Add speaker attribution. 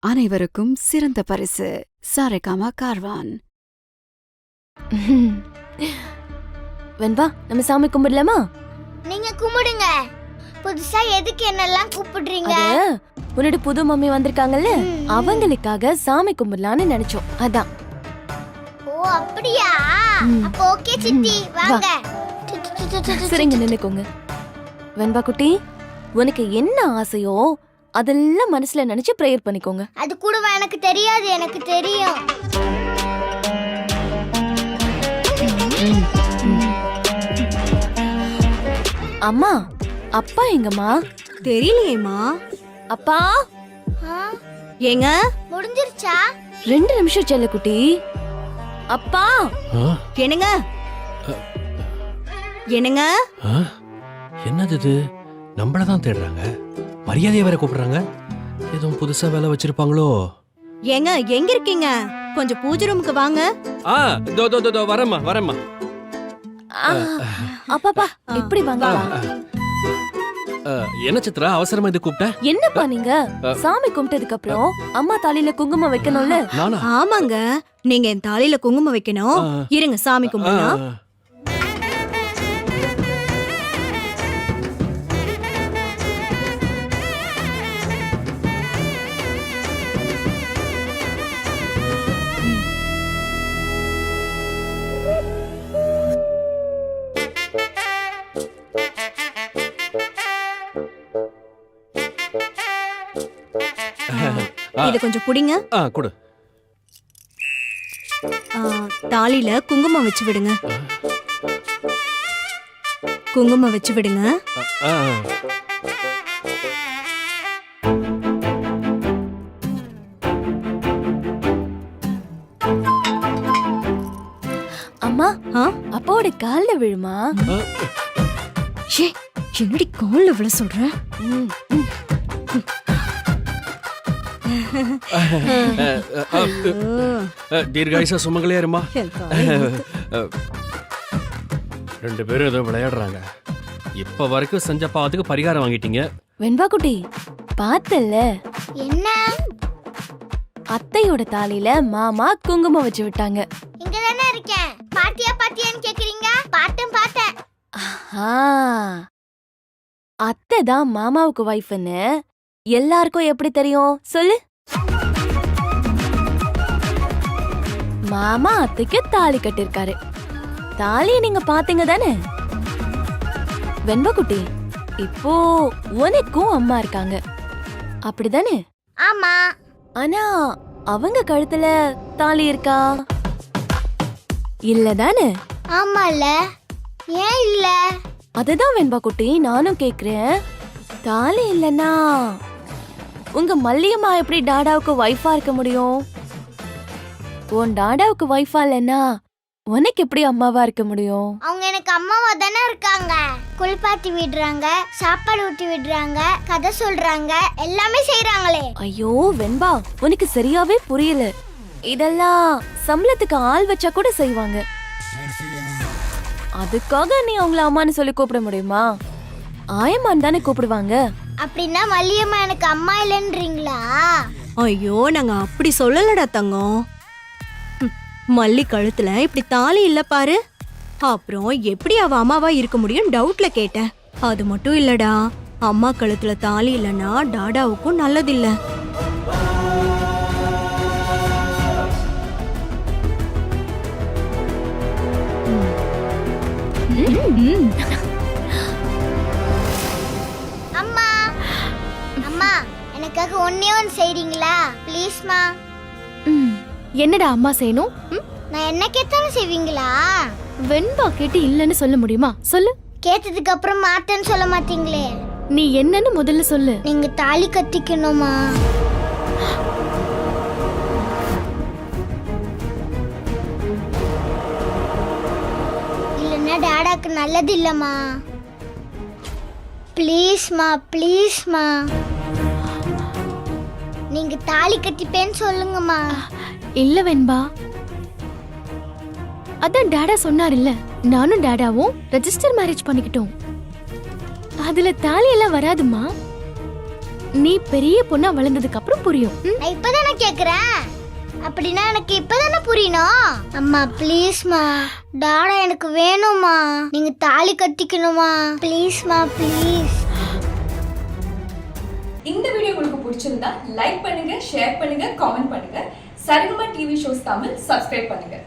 Speaker 1: அனைவருக்கும் சிறந்த பரிசு சாரேகாமா கார்வான்.
Speaker 2: வெண்பா, நம்ம சாமி கும்பிடலாமா?
Speaker 3: நீங்க கும்பிடுங்க. புதுசா எதுக்கு என்னெல்லாம் கூப்பிடுறீங்க?
Speaker 2: உன்னோட புது மம்மி வந்திருக்காங்கல்ல, அவங்களுக்காக சாமி கும்பிடலான்னு நினைச்சோம். அதான்.
Speaker 3: ஓ அப்படியா? அப்ப ஓகே சித்தி, வாங்க.
Speaker 2: சரிங்க, நின்னுக்கோங்க. வெண்பா குட்டி, உனக்கு என்ன ஆசையோ அதெல்லாம் மனசுல நினைச்சு பிரேயர் பண்ணிக்கோங்க.
Speaker 3: அது கூட எனக்கு தெரியாது, எனக்கு தெரியும்.
Speaker 2: அம்மா, அப்பா எங்கம்மா?
Speaker 4: தெரியலையேம்மா.
Speaker 2: அப்பா
Speaker 4: ஏங்க
Speaker 3: முடிஞ்சிருச்சா?
Speaker 2: 2 நிமிஷம் செல்ல குட்டி. அப்பா
Speaker 4: என்னங்க என்னங்க
Speaker 5: என்னது இது? நம்மளதான் தேடுறாங்க, மரியாதையை வேற கூப்பிடுறாங்க. எதுவும் புதுசா வேலை வச்சிருப்பாங்களோ?
Speaker 4: ஏங்க எங்க இருக்கீங்க? கொஞ்சம் பூஜை ரூமுக்கு வாங்க.
Speaker 5: வரேம்மா.
Speaker 2: அப்பாப்பா, இப்படி வாங்க.
Speaker 5: என்ன சித்ரா, அவசரமா இது கூப்பிட்ட?
Speaker 2: என்னப்பா நீங்க சாமி கும்பிட்டதுக்கு அப்புறம் அம்மா தாலியில குங்குமம் வைக்கணும்ல?
Speaker 5: நானா?
Speaker 4: ஆமாங்க, நீங்க என் தாலியில குங்குமம் வைக்கணும். இருங்க சாமி கும்பிடலாம். இத கொஞ்சம் புடிங்க.
Speaker 5: கொடு.
Speaker 4: தாலியில குங்குமம் வச்சு விடுங்க. குங்குமம் வச்சு விடுங்க.
Speaker 2: அம்மா, அப்பாவோட கால்ல விழுமா?
Speaker 4: என்னடி கால்ல விழ சொல்ற?
Speaker 5: தீர்காயுசா சுமங்களே இருமா. 2 பேரும் ஏதோ விளையாடுறாங்க. இப்ப வரைக்கும் செஞ்ச பாவத்துக்கு பரிகாரம் வாங்கிட்டீங்க.
Speaker 2: வெண்பா குட்டி, பார்த்தல்ல
Speaker 3: என்ன?
Speaker 2: அத்தையோட தாலியில மாமா குங்குமம் வச்சு விட்டாங்க.
Speaker 3: இங்க தானே இருக்கேன். பாட்டியான்னு கேக்குறீங்க? பார்த்தேன்.
Speaker 2: அத்தை தான் மாமாவுக்கு வைஃப்னு எல்லாருக்கும் எப்படி தெரியும் சொல்லு? மாமா அத்தைக்கு தாலி கட்டிருக்காரு. தாலியை நீங்க பாத்தீங்க தானே? வெண்பா குட்டி, இப்போ உனக்கும் அம்மா இருக்காங்க, அப்படிதானே?
Speaker 3: ஆமா.
Speaker 2: ஆனா அவங்க கழுத்துல தாலி இருக்கா? இல்லதானே?
Speaker 3: ஆமால. ஏன் இல்ல?
Speaker 2: அதுதான் வெண்பா குட்டி நானும் கேக்குறேன். தாலி இல்லனா உங்க மல்லியம்மா எப்படி டாடாவுக்கு வைஃபா இருக்க முடியும்? உன் டாடாவுக்கு வைஃபா இல்லனா உனக்கு எப்படி அம்மாவா இருக்க முடியும்?
Speaker 3: அவங்க எனக்கு அம்மாவா தானே இருக்காங்க. குளிப்பாட்டி விடுறாங்க, சாப்பாடு ஊட்டி விடுறாங்க, கதை சொல்றாங்க, எல்லாமே செய்யறாங்களே.
Speaker 2: ஐயோ வெண்பா, உனக்கு சரியாவே புரியல. இதெல்லாம் சம்பளத்துக்கு ஆள் வச்சா கூட செய்வாங்க. அதுக்காக நீ அவங்கள அம்மான்னு சொல்லி கூப்பிட முடியுமா? ஆயம்மான்னு தானே கூப்பிடுவாங்க.
Speaker 3: அப்படின்னா மல்லியம்மா எனக்கு அம்மா இல்லைன்றீங்களா?
Speaker 4: ஐயோ, நாங்க அப்படி சொல்லலடா தங்கம். மல்லி கழுத்துல இப்படி தாலி இல்ல பாரு. அப்புறம் எப்படி அவ அம்மாவா இருக்க முடியும் டவுட்ல கேட்டேன். அது மட்டும் இல்லடா, அம்மா கழுத்துல தாலி இல்லனா டாடாவுக்கும் நல்லதில்ல.
Speaker 3: அம்மா, அம்மா எனக்காக ஒண்ணே ஒன்று செய்றீங்களா? ப்ளீஸ்மா.
Speaker 6: என்னடா அம்மா செய்யணும்?
Speaker 3: நான் என்ன கேட்டாலும் செய்வீங்களா?
Speaker 6: வெண்பா கேட்டு இல்லன்னு சொல்ல முடியுமா? சொல்லு.
Speaker 3: கேட்டதுக்கு அப்புறம் மாட்டேன்னு சொல்ல மாட்டீங்களே.
Speaker 6: நீ என்னன்னு முதல்ல சொல்லு.
Speaker 3: நீங்க தாலி கட்டிக்கணுமா? இல்லைன்னா டாடாக்கு நல்லது இல்லம்மா. ப்ளீஸ்மா. நீங்க தாலி கட்டிப்பேன்னு சொல்லுங்கம்மா.
Speaker 6: இல்ல வெண்பா, அதான் டாடா சொன்னார் இல்ல, நானும் டாடாவும் ரெஜிஸ்டர் மேரேஜ் பண்ணிக்கிட்டோம். அதுல தாலி எல்லாம் வராதுமா. நீ பெரிய பொண்ணா வளர்ந்ததுக்கு அப்புறம் அப்புறம் புரியும்.
Speaker 3: நான் இப்பதானே கேக்குறேன். அப்படின்னா எனக்கு இப்பதானே புரியணும். அம்மா ப்ளீஸ்மா, டாடா எனக்கு வேணும்மா. நீங்க தாலி கட்டிக்கணுமா ப்ளீஸ்மா, ப்ளீஸ்.
Speaker 7: இந்த வீடியோ உங்களுக்கு பிடிச்சிருந்தா லைக் பண்ணுங்க, ஷேர் பண்ணுங்க, காமெண்ட் பண்ணுங்க. Saregama TV shows Tamil subscribe பண்ணுங்க.